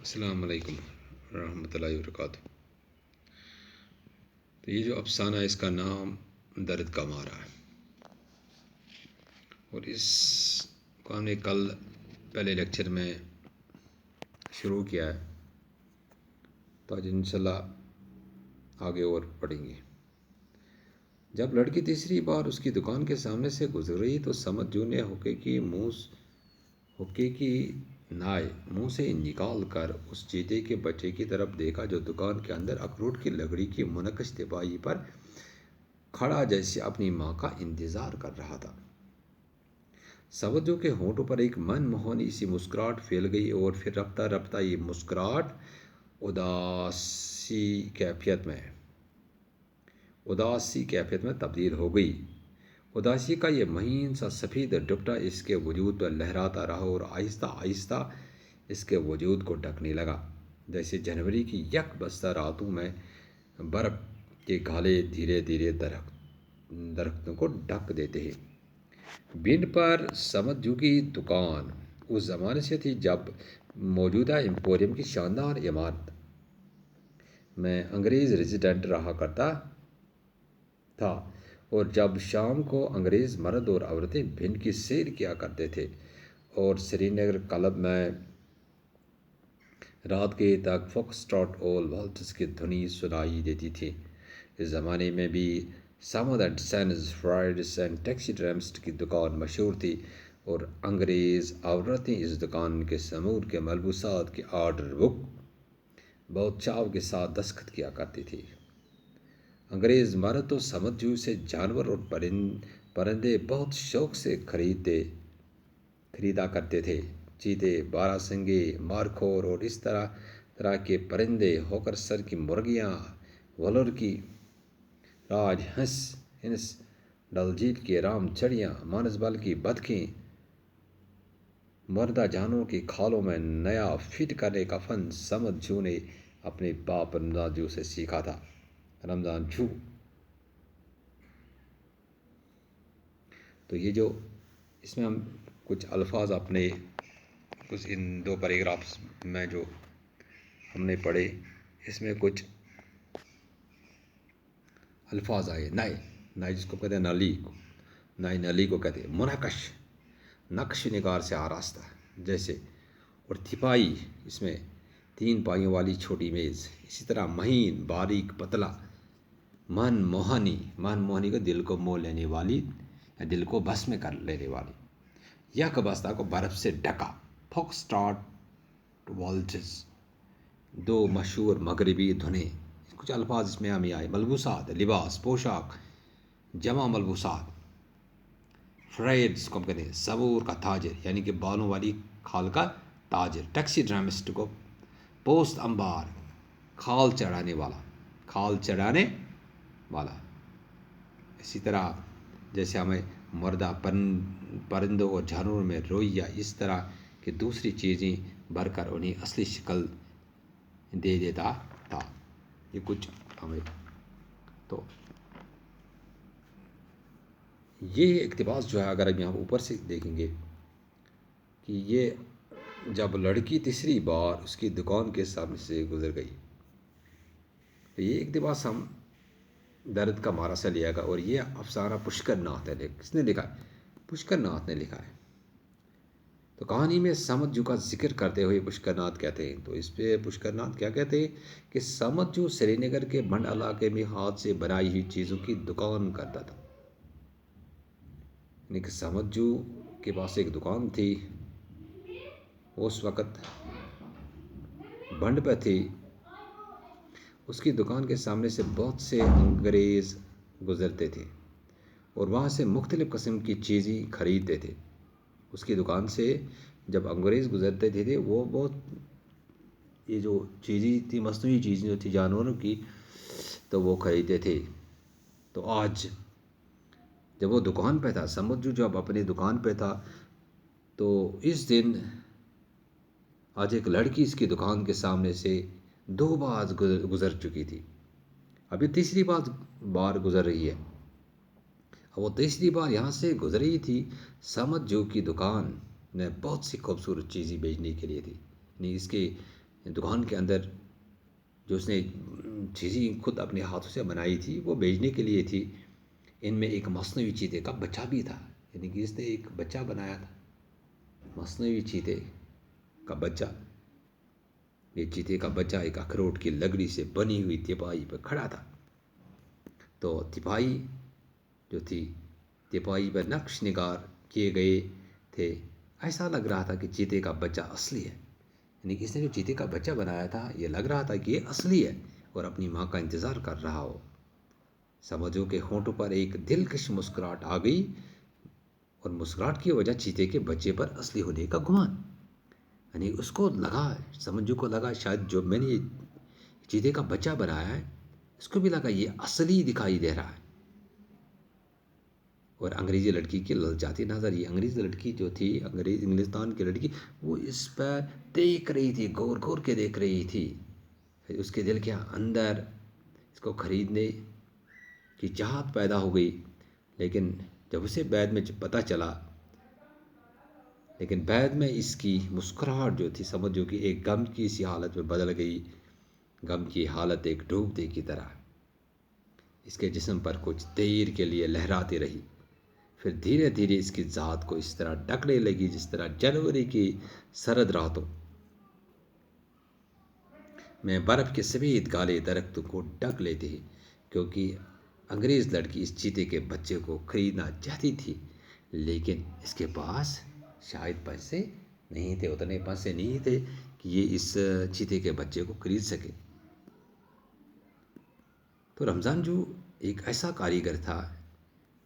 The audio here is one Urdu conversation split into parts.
السلام علیکم ورحمۃ اللہ وبرکاتہ۔ تو یہ جو افسانہ ہے اس کا نام درد کا مارا ہے، اور اس کو ہم نے کل پہلے لیکچر میں شروع کیا ہے، تو آج انشاءاللہ آگے اور پڑھیں گے۔ جب لڑکی تیسری بار اس کی دکان کے سامنے سے گزری تو سمجھ جو نے حقے کی نائے منہ سے نکال کر اس چیتے کے بچے کی طرف دیکھا جو دکان کے اندر اخروٹ کی لکڑی کی منقش تپاہی پر کھڑا جیسے اپنی ماں کا انتظار کر رہا تھا۔ سمجھو کے ہونٹوں پر ایک من موہنی سی مسکراہٹ پھیل گئی اور پھر رفتہ رفتہ یہ مسکراہٹ اداس سی کیفیت میں تبدیل ہو گئی۔ اداسی کا یہ مہین سا سفید ڈپٹا اس کے وجود پر لہراتا رہا اور آہستہ آہستہ اس کے وجود کو ڈھکنے لگا، جیسے جنوری کی یک بستہ راتوں میں برف کے گھالے دھیرے دھیرے درختوں کو ڈھک دیتے ہیں۔ بینڈ پر سمجھو کی دکان اس زمانے سے تھی جب موجودہ ایمپوریم کی شاندار عمارت میں انگریز ریزیڈنٹ رہا کرتا تھا، اور جب شام کو انگریز مرد اور عورتیں بھنڈ کی سیر کیا کرتے تھے اور سری نگر کلب میں رات کے تک فوکس ٹراٹ اور والٹز کی دھنی سنائی دیتی تھی۔ اس زمانے میں بھی سامد and sons Freud's and taxi ڈرمسٹ کی دکان مشہور تھی، اور انگریز عورتیں اس دکان کے سمور کے ملبوسات کی آرڈر بک بہت چاو کے ساتھ دستخط کیا کرتی تھی۔ انگریز مرد تو سمجھو سے جانور اور پرندے بہت شوق سے خریدا کرتے تھے۔ چیتے، باراسنگے، مارخور اور اس طرح کے پرندے، ہوکر سر کی مرغیاں، ولور کی راج ہنس، ڈل جھیل کی رام چڑیاں، مانسبل کی بطخیں، مردہ جانوروں کی کھالوں میں نیا فٹ کرنے کا فن سمجھو نے اپنے باپ رمضان جو سے سیکھا تھا۔ رمضان جو تو یہ جو اس میں ہم کچھ الفاظ اپنے کچھ ان دو پیراگرافس میں جو ہم نے پڑھے، اس میں کچھ الفاظ آئے۔ نئے جس کو کہتے ہیں نلی کو کہتے ہیں منقش، نقش نگار سے آراستہ جیسے، اور تھپائی اس میں 3 پائیوں والی چھوٹی میز، اسی طرح مہین، باریک، پتلا، من موہنی کو دل کو مو لینے والی یا دل کو بس میں کر لینے والی، یک بستہ کو برف سے ڈھکا، فوکس ٹراٹ والٹز 2 مشہور مغربی دھنیں، کچھ الفاظ اس میں ہمیں آئے۔ ملبوسات، لباس، پوشاک، جمع ملبوسات، فرائڈز کو کہتے ہیں سبور کا تاجر یعنی کہ بالوں والی کھال کا تاجر، ٹیکسی ڈرمسٹ کو پوست انبار، کھال چڑھانے والا، اسی طرح جیسے ہمیں مردہ پرندوں اور جانوروں میں روئی یا اس طرح کی دوسری چیزیں بھر کر انہیں اصلی شکل دے دیتا تھا۔ یہ کچھ ہمیں تو یہ اقتباس جو ہے اگر ہم یہاں اوپر سے دیکھیں گے کہ یہ جب لڑکی تیسری بار اس کی دکان کے سامنے سے گزر گئی، تو یہ اقتباس ہم درد کا مارا سے لیا گا، اور یہ افسانہ پشکر ناتھ ہے۔ کس نے لکھا ہے؟ پشکر ناتھ نے لکھا ہے۔ تو کہانی میں سمجھو کا ذکر کرتے ہوئے پشکر ناتھ کہتے ہیں، تو اس پہ پشکر ناتھ کیا کہتے ہیں کہ سمجھو سری نگر کے بنڈ علاقے میں ہاتھ سے بنائی ہوئی چیزوں کی دکان کرتا تھا۔ یعنی کہ سمجھو کے پاس ایک دکان تھی، اس وقت بنڈ پہ تھی، اس کی دکان کے سامنے سے بہت سے انگریز گزرتے تھے اور وہاں سے مختلف قسم کی چیزیں خریدتے تھے۔ اس کی دکان سے جب انگریز گزرتے تھے وہ بہت یہ جو چیزیں تھی، مصنوعی چیزیں جو تھی جانوروں کی، تو وہ خریدتے تھے۔ تو آج جب وہ دکان پہ تھا، سمجھو جب اپنی دکان پہ تھا، تو اس دن آج ایک لڑکی اس کی دکان کے سامنے سے 2 بار گزر چکی تھی، ابھی تیسری بار گزر رہی ہے۔ وہ تیسری بار یہاں سے گزری تھی، سمجھو کی دکان نے بہت سی خوبصورت چیزیں بیچنے کے لیے تھی، یعنی اس کے دکان کے اندر جو اس نے چیزیں خود اپنے ہاتھوں سے بنائی تھی وہ بیچنے کے لیے تھی، ان میں ایک مصنوعی چیتے کا بچہ بھی تھا، یعنی کہ اس نے ایک بچہ بنایا تھا، مصنوعی چیتے کا بچہ۔ یہ چیتے کا بچہ ایک اخروٹ کی لکڑی سے بنی ہوئی تپائی پر کھڑا تھا۔ تو تپائی جو تھی، تپائی پر نقش نگار کیے گئے تھے، ایسا لگ رہا تھا کہ چیتے کا بچہ اصلی ہے، یعنی کہ اس نے جو چیتے کا بچہ بنایا تھا یہ لگ رہا تھا کہ یہ اصلی ہے اور اپنی ماں کا انتظار کر رہا ہو۔ سمجھو کہ ہونٹوں پر ایک دلکش مسکراہٹ آ گئی، اور مسکراہٹ کی وجہ چیتے کے بچے پر اصلی ہونے کا گمان، یعنی اس کو لگا، سمجھو کو لگا شاید جو میں نے یہ چیتے کا بچہ بنایا ہے اس کو بھی لگا یہ اصلی دکھائی دے رہا ہے۔ اور انگریزی لڑکی کی للچاتی نظر، یہ انگریزی لڑکی جو تھی، انگلستان کی لڑکی، وہ اس پر دیکھ رہی تھی، غور غور کے دیکھ رہی تھی۔ اس کے دل کے اندر اس کو خریدنے کی چاہت پیدا ہو گئی، لیکن جب اسے بعد میں پتہ چلا، لیکن بعد میں اس کی مسکراہٹ جو تھی سمجھو کہ ایک غم کی سی حالت میں بدل گئی، غم کی حالت ایک ڈوبتے کی طرح اس کے جسم پر کچھ دیر کے لیے لہراتی رہی، پھر دھیرے دھیرے اس کی ذات کو اس طرح ڈھکنے لگی جس طرح جنوری کی سرد راتوں میں برف کے سفید کالے درختوں کو ڈھک لیتے ہیں۔ کیونکہ انگریز لڑکی اس چیتے کے بچے کو خریدنا چاہتی تھی، لیکن اس کے پاس شاید پیسے نہیں تھے، اتنے پیسے نہیں تھے کہ یہ اس چیتے کے بچے کو خرید سکے۔ تو رمضان جو ایک ایسا کاریگر تھا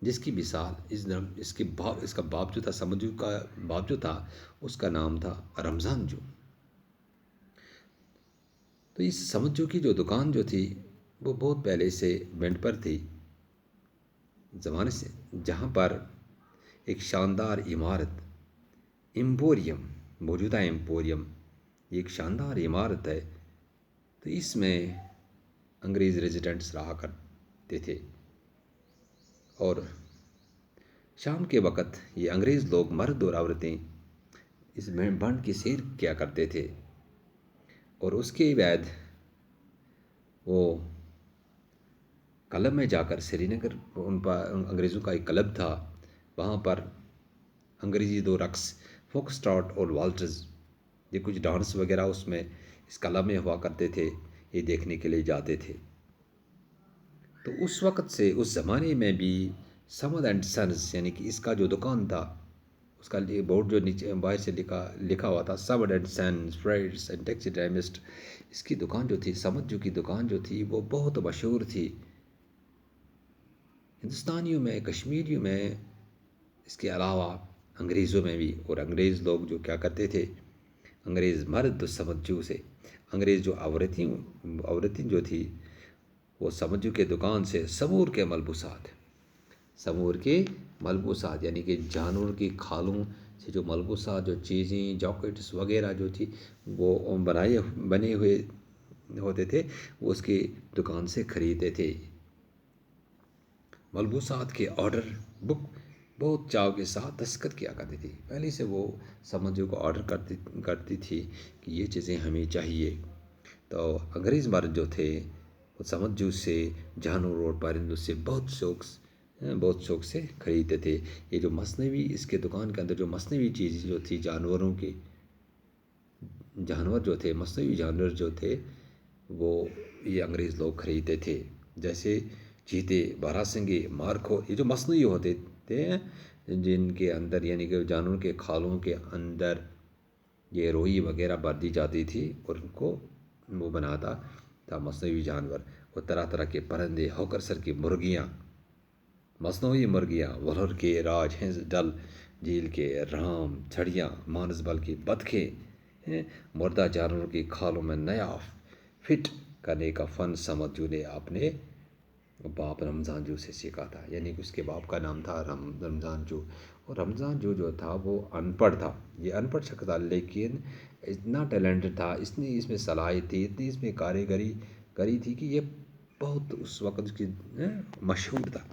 جس کی مثال اس کا باپ جو تھا، سمجھو کا باپ جو تھا اس کا نام تھا رمضان جو۔ تو اس سمجھو کی جو دکان جو تھی وہ بہت پہلے سے بینٹ پر تھی زمانے سے، جہاں پر ایک شاندار عمارت ایمپوریم، موجودہ ایمپوریم، یہ ایک شاندار عمارت ہے۔ تو اس میں انگریز ریزیڈنٹس رہا کرتے تھے، اور شام کے وقت یہ انگریز لوگ مرد اور عورتیں اس بانڈ کی سیر کیا کرتے تھے، اور اس کے بعد وہ کلب میں جا کر سری نگر، ان پر انگریزوں کا ایک کلب تھا، وہاں پر انگریزی دو رقص فوک سٹارٹ اور والٹرز، یہ کچھ ڈانس وغیرہ اس میں اس کلب میں ہوا کرتے تھے، یہ دیکھنے کے لیے جاتے تھے۔ تو اس وقت سے اس زمانے میں بھی سمد اینڈ سنز، یعنی کہ اس کا جو دکان تھا اس کا بورڈ جو نیچے باہر سے لکھا ہوا تھا Samad and sons فریڈس and taxi ڈائمسٹ، اس کی دکان جو تھی، سمجھو کی دکان جو تھی وہ بہت مشہور تھی ہندوستانیوں میں، کشمیریوں میں، اس کے علاوہ انگریزوں میں بھی۔ اور انگریز لوگ جو کیا کرتے تھے، انگریز مرد سمجھو سے، انگریز جو عورتیں جو تھی وہ سمجھو کے دکان سے سمور کے ملبوسات یعنی کہ جانور کی کھالوں سے جو ملبوسات، جو چیزیں، جاکٹس وغیرہ جو تھی وہ بنے ہوئے ہوتے تھے، وہ اس کی دکان سے خریدتے تھے۔ ملبوسات کے آرڈر بک بہت چاو کے ساتھ دستخط کیا کرتی تھی، پہلے سے وہ سمجھو کو آرڈر کرتی تھی کہ یہ چیزیں ہمیں چاہیے۔ تو انگریز مرد جو تھے وہ سمجھو سے جانوروں اور پرندوں سے بہت شوق سے خریدتے تھے۔ یہ جو مصنوعی اس کے دکان کے اندر جو مصنوعی چیز جو تھی، مصنوعی جانور جو تھے وہ یہ انگریز لوگ خریدتے تھے، جیسے چیتے، باراسنگی، مارکھو، یہ جو مصنوعی ہوتے تھے جن کے اندر یعنی کہ جانوروں کے کھالوں کے اندر یہ روئی وغیرہ بھر دی جاتی تھی اور ان کو وہ بناتا تھا مصنوعی جانور، اور طرح طرح کے پرندے، ہوکرسر کی مرغیاں، مصنوعی مرغیاں، ولر کے راج ہنس، ڈل جھیل کے رام، چھڑیاں، مانسبل کی بطخیں، مردہ جانوروں کی کھالوں میں نیا فٹ کرنے کا فن سمجھو نے اپنے باپ رمضان جو سے سیکھا تھا، یعنی کہ اس کے باپ کا نام تھا رمضان جو۔ اور رمضان جو تھا وہ ان پڑھ تھا، یہ ان پڑھ شخص تھا، لیکن اتنا ٹیلنٹڈ تھا، اتنی اس میں صلاحیت تھی، اتنی اس میں کاریگری کری تھی کہ یہ بہت اس وقت اس کی مشہور تھا۔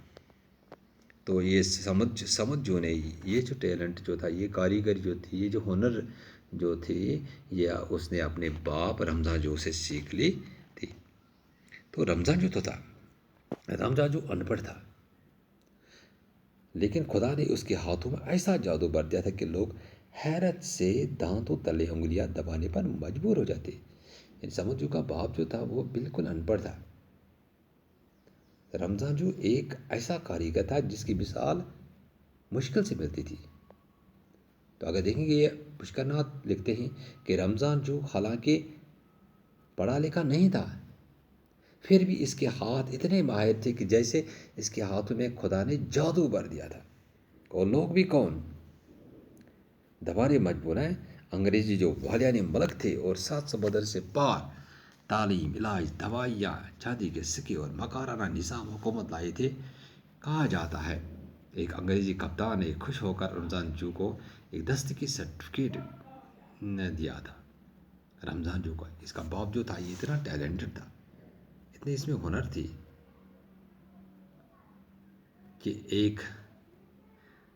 تو یہ سمجھ جو نے یہ جو ٹیلنٹ جو تھا، یہ کاریگری جو تھی، یہ جو ہنر جو تھی یا اس نے اپنے باپ رمضان جو سے سیکھ لی تھی۔ تو رمضان جو تھا، رمضان جو ان پڑھ تھا، لیکن خدا نے اس کے ہاتھوں میں ایسا جادو بھر دیا تھا کہ لوگ حیرت سے دانتوں تلے انگلیاں دبانے پر مجبور ہو جاتے۔ یعنی سمجھو کا باپ جو تھا وہ بالکل ان پڑھ تھا۔ رمضان جو ایک ایسا کاریگر تھا جس کی مثال مشکل سے ملتی تھی۔ تو اگر دیکھیں گے یہ مشکلات لکھتے ہیں کہ رمضان جو حالانکہ پڑھا لکھا نہیں تھا، پھر بھی اس کے ہاتھ اتنے ماہر تھے کہ جیسے اس کے ہاتھوں میں خدا نے جادو بھر دیا تھا۔ اور لوگ بھی کون دبانے مجبور ہیں؟ انگریزی جو والیان ملک تھے اور 7 سمندر سے پار تعلیم، علاج، دوائیاں، چاندی کے سکے اور مکارانہ نظام حکومت لائے تھے۔ کہا جاتا ہے ایک انگریزی کپتان نے خوش ہو کر رمضان جو کو ایک دست کی سرٹیفکیٹ دیا تھا۔ رمضان جو کا اس کا باپ جو تھا یہ اتنا ٹیلنٹڈ تھا، اتنی اس میں ہنر تھی کہ ایک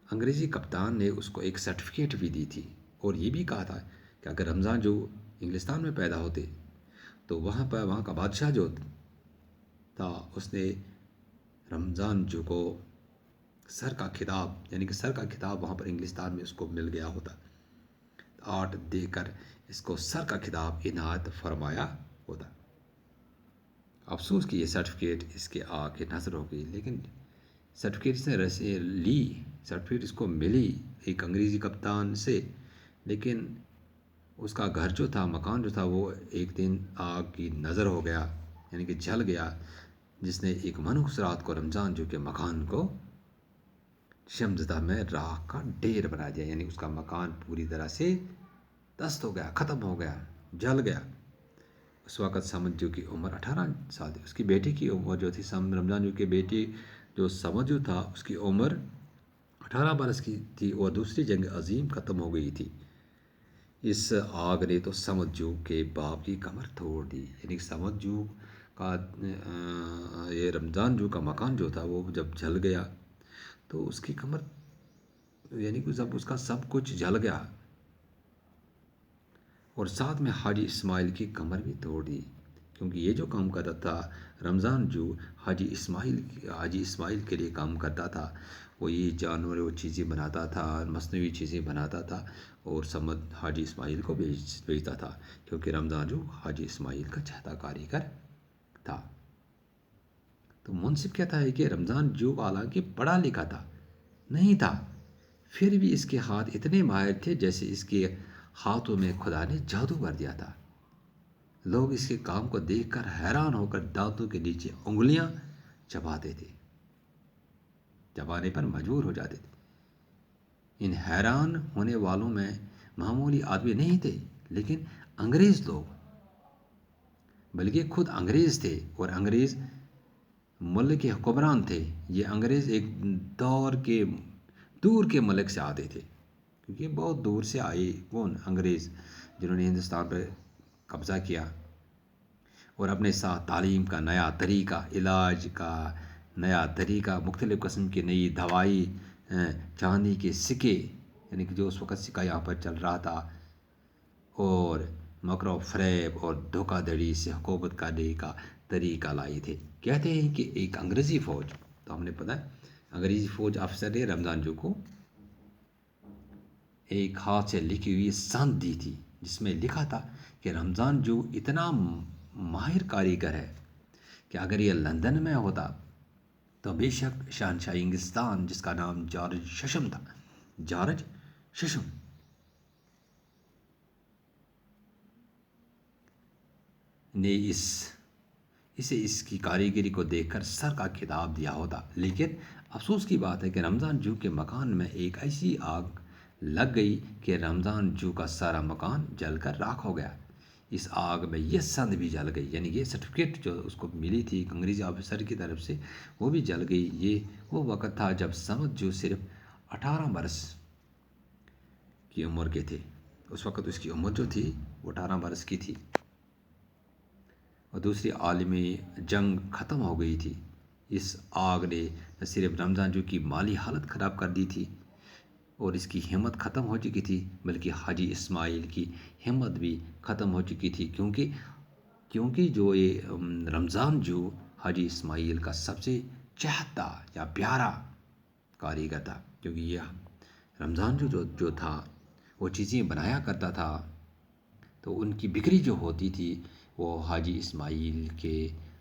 انگریزی کپتان نے اس کو ایک سرٹیفکیٹ بھی دی تھی، اور یہ بھی کہا تھا کہ اگر رمضان جو انگلستان میں پیدا ہوتے تو وہاں کا بادشاہ جو تھا اس نے رمضان جو کو سر کا خطاب، یعنی کہ سر کا خطاب وہاں پر انگلستان میں اس کو مل گیا ہوتا، آرٹ دے کر اس کو سر کا خطاب عنایت فرمایا ہوتا۔ افسوس کہ یہ سرٹیفکیٹ اس کے آ کے نظر ہو گئی، لیکن سرٹیفکیٹ اس نے لی، سرٹیفکیٹ اس کو ملی ایک انگریزی کپتان سے، لیکن اس کا گھر جو تھا، مکان جو تھا، وہ ایک دن آگ کی نظر ہو گیا، یعنی کہ جل گیا، جس نے ایک منحوس رات کو رمضان جو کے مکان کو شمزدہ میں راکھ کا ڈھیر بنا دیا، یعنی اس کا مکان پوری طرح سے دست ہو گیا، ختم ہو گیا، جل گیا۔ اس وقت سمجھو کی عمر 18 سال تھی۔ اس کی بیٹی کی عمر جو تھی، رمضان جو کی بیٹی جو سمجھو تھا اس کی عمر 18 برس کی تھی، اور دوسری جنگ عظیم ختم ہو گئی تھی۔ اس آگ نے تو سمجھو کے باپ کی کمر توڑ دی، یعنی سمجھو کا یہ رمضان جو کا مکان جو تھا وہ جب جل گیا تو اس کی کمر، یعنی کہ جب اس کا سب کچھ جل گیا، اور ساتھ میں حاجی اسماعیل کی کمر بھی توڑ دی، کیونکہ یہ جو کام کرتا تھا رمضان جو حاجی اسماعیل کے لیے کام کرتا تھا، وہ یہ جانور وہ چیزیں بناتا تھا، مصنوعی چیزیں بناتا تھا، اور حاجی اسماعیل کو بھیجتا تھا، کیونکہ رمضان جو حاجی اسماعیل کا چہتا کاریگر تھا۔ تو منصف کہتا ہے کہ رمضان جو حالانکہ پڑھا لکھا تھا نہیں تھا، پھر بھی اس کے ہاتھ اتنے ماہر تھے جیسے اس کے ہاتھوں میں خدا نے جادو بھر دیا تھا۔ لوگ اس کے کام کو دیکھ کر حیران ہو کر دانتوں کے نیچے انگلیاں چباتے تھے، چبانے پر مجبور ہو جاتے تھے۔ ان حیران ہونے والوں میں معمولی آدمی نہیں تھے، لیکن انگریز لوگ، بلکہ خود انگریز تھے، اور انگریز ملک کے حکمران تھے۔ یہ انگریز ایک دور کے ملک سے آتے تھے، کیونکہ بہت دور سے آئے کون انگریز، جنہوں نے ہندوستان پر قبضہ کیا، اور اپنے ساتھ تعلیم کا نیا طریقہ، علاج کا نیا طریقہ، مختلف قسم کی نئی دوائی، چاندی کے سکے، یعنی کہ جو اس وقت سکہ یہاں پر چل رہا تھا، اور مکر و فریب اور دھوکہ دھڑی سے حکومت کرنے کا طریقہ لائے تھے۔ کہتے ہیں کہ ایک انگریزی فوج، تو ہم نے پتہ ہے انگریزی فوج افسر نے رمضان جو کو ایک ہاتھ سے لکھی ہوئی سند دی تھی، جس میں لکھا تھا کہ رمضان جو اتنا ماہر کاریگر ہے کہ اگر یہ لندن میں ہوتا تو بے شک شہنشاہ انگلستان، جس کا نام جارج ششم تھا، جارج ششم، نے اسے اس کی کاریگری کو دیکھ کر سر کا خطاب دیا ہوتا۔ لیکن افسوس کی بات ہے کہ رمضان جو کے مکان میں ایک ایسی آگ لگ گئی کہ رمضان جو کا سارا مکان جل کر راکھ ہو گیا۔ اس آگ میں یہ سند بھی جل گئی، یعنی یہ سرٹیفکیٹ جو اس کو ملی تھی ایک انگریزی آفیسر کی طرف سے، وہ بھی جل گئی۔ یہ وہ وقت تھا جب سمجھ جو صرف 18 برس کی عمر کے تھے۔ اس وقت اس کی عمر جو تھی وہ 18 برس کی تھی، اور دوسری عالمی جنگ ختم ہو گئی تھی۔ اس آگ نے نہ صرف رمضان جو کی مالی حالت خراب کر دی تھی، اور اس کی ہمت ختم ہو چکی تھی، بلکہ حاجی اسماعیل کی ہمت بھی ختم ہو چکی تھی، کیونکہ جو یہ رمضان جو حاجی اسماعیل کا سب سے چہتا یا پیارا کاریگر تھا، کیونکہ یہ رمضان جو تھا وہ چیزیں بنایا کرتا تھا، تو ان کی بکری جو ہوتی تھی وہ حاجی اسماعیل کے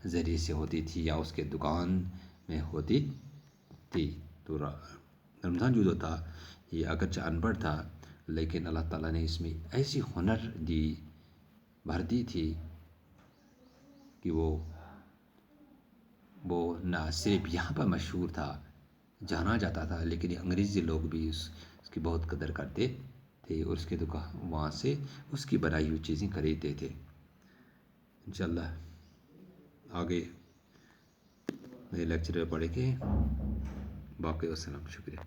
ذریعے سے ہوتی تھی یا اس کے دکان میں ہوتی تھی۔ تو رمضان جو تھا یہ اگرچہ ان پڑھ تھا، لیکن اللہ تعالیٰ نے اس میں ایسی ہنر دی، بھر دی تھی کہ وہ نہ صرف یہاں پر مشہور تھا، جانا جاتا تھا، لیکن انگریزی لوگ بھی اس کی بہت قدر کرتے تھے اور اس کے دکان وہاں سے اس کی بنائی ہوئی چیزیں خریدتے تھے۔ انشاءاللہ آگے نئے لیکچر میں پڑھیں گے۔ باقی والسلام، شکریہ۔